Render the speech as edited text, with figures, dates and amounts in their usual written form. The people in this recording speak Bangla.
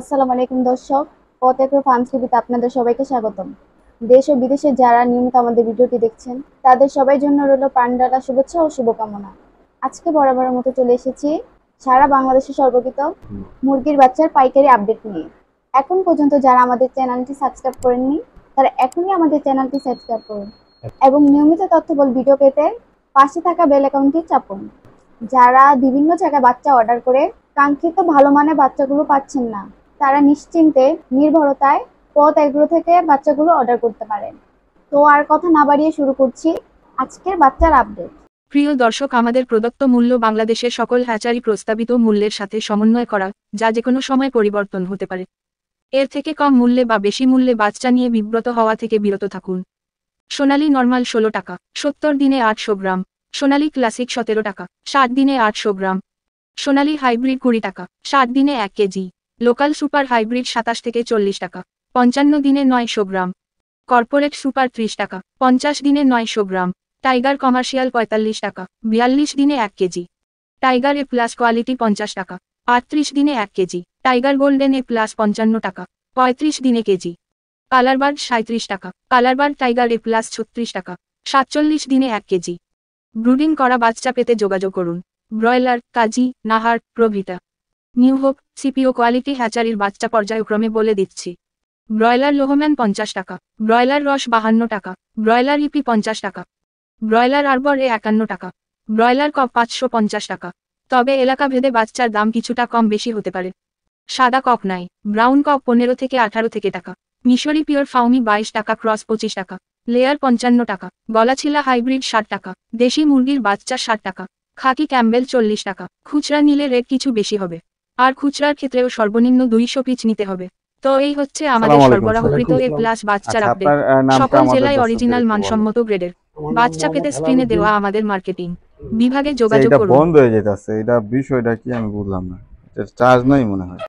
আসসালামু আলাইকুম দর্শক, পথ এগ্রো ফার্মস টিভিতে আপনাদের সবাইকে স্বাগতম। দেশ ও বিদেশে যারা নিয়মিত আমাদের ভিডিওটি দেখছেন তাদের সবার জন্য রইল প্রাণঢালা শুভেচ্ছা ও শুভকামনা। আজকে বরাবরের মতো চলে এসেছি সারা বাংলাদেশে সর্বপ্রথম মুরগির বাচ্চার পাইকারি আপডেট নিয়ে। এখন পর্যন্ত যারা আমাদের চ্যানেলটি সাবস্ক্রাইব করেননি তারা এখনই আমাদের চ্যানেলটি সাবস্ক্রাইব করুন এবং নিয়মিত তথ্যবল ভিডিও পেতে পাশে থাকা বেল আইকনটি চাপুন। যারা বিভিন্ন জায়গায় বাচ্চা অর্ডার করে কাঙ্ক্ষিত ভালো মানের বাচ্চাগুলো পাচ্ছেন না, তারা নিশ্চিন্তে নির্ভরতায় পথ এগ্রো থেকে বাচ্চাগুলো অর্ডার করতে পারেন। তো আর কথা না বাড়িয়ে শুরু করছি আজকের বাচ্চার আপডেট। প্রিয় দর্শক, আমাদের প্রদত্ত মূল্য বাংলাদেশের সকল হ্যাচারি প্রস্তাবিত মূল্যের সাথে সমন্বয় করা, যা যেকোনো সময় পরিবর্তন হতে পারে। এর থেকে কম মূল্যে বা বেশি মূল্যে বাচ্চা নিয়ে বিব্রত হওয়া থেকে বিরত থাকুন। সোনালী নরমাল 16 টাকা, 70 দিনে 800 গ্রাম। সোনালী ক্লাসিক 17 টাকা, 60 দিনে 800 গ্রাম। সোনালী হাইব্রিড 20 টাকা, 60 দিনে 1 কেজি। লোকাল সুপার হাইব্রিড 27 থেকে 40 টাকা, 55 দিনে 900 গ্রাম। কর্পোরেট সুপার 30 টাকা, 50 দিনে 900 গ্রাম। টাইগার কমার্শিয়াল 45 টাকা, 42 দিনে 1 কেজি। টাইগার এ প্লাস কোয়ালিটি 50 টাকা, 38 দিনে 1 KG. Tiger golden A plus 55 টাকা, 35 দিনে কেজি। কালারবার্ড 37 টাকা, কালারবার্ড টাইগার এ প্লাস 36 টাকা, 47 দিনে 1 কেজি। ব্রুডিং করা বাচ্চা পেতে যোগাযোগ করুন ব্রয়লার, কাজী, নাহার, প্রভৃতা। নিউ হোপ, সিপিও কোয়ালিটি হ্যাচারির বাচ্চা পর্যায়ক্রমে বলে দিচ্ছি। ব্রয়লার লোহম্যান 50 টাকা, ব্রয়লার রস 52 টাকা, ব্রয়লার ইপি 50 টাকা, ব্রয়লার আরবর এ 51 টাকা, ব্রয়লার কক 550 টাকা। তবে এলাকা ভেদে বাচ্চার দাম কিছুটা কম বেশি হতে পারে। সাদা কক নাই, ব্রাউন কক 15 থেকে 18 থেকে টাকা, মিশরি পিওর ফাউমি 22 টাকা, ক্রস 25 টাকা, লেয়ার 55 টাকা, গলাছিলা হাইব্রিড 60 টাকা, দেশি মুরগির বাচ্চা 60 টাকা, খাকি ক্যাম্বেল 40 টাকা। খুচরা নিলে রেট কিছু বেশি হবে, আর খুচরার ক্ষেত্রেও সর্বনিম্ন 200 পিস নিতে হবে। তো এই হচ্ছে আমাদের আসসালামু আলাইকুম স্যার। সরবরাহকৃত এ প্লাস বাচ্চার আচ্ছা, আপডেট। আপনার নামটা সকল আমাদের জেলায় দর্শকদের অরিজিনাল একটু বলেন। মানসম্মত গ্রেডের আমার নাম বাচ্চা পেতে মোহাম্মদ স্ক্রিনে আলাউদ্দিন। দেওয়া আমাদের মার্কেটিং বিভাগে যে যোগাযোগ এটা করুন। বন্ধ হয়ে যেতেছে, এটা বিষয়টা কি আমি বুঝলাম না। এটা চার্জ নাই মনে হয়।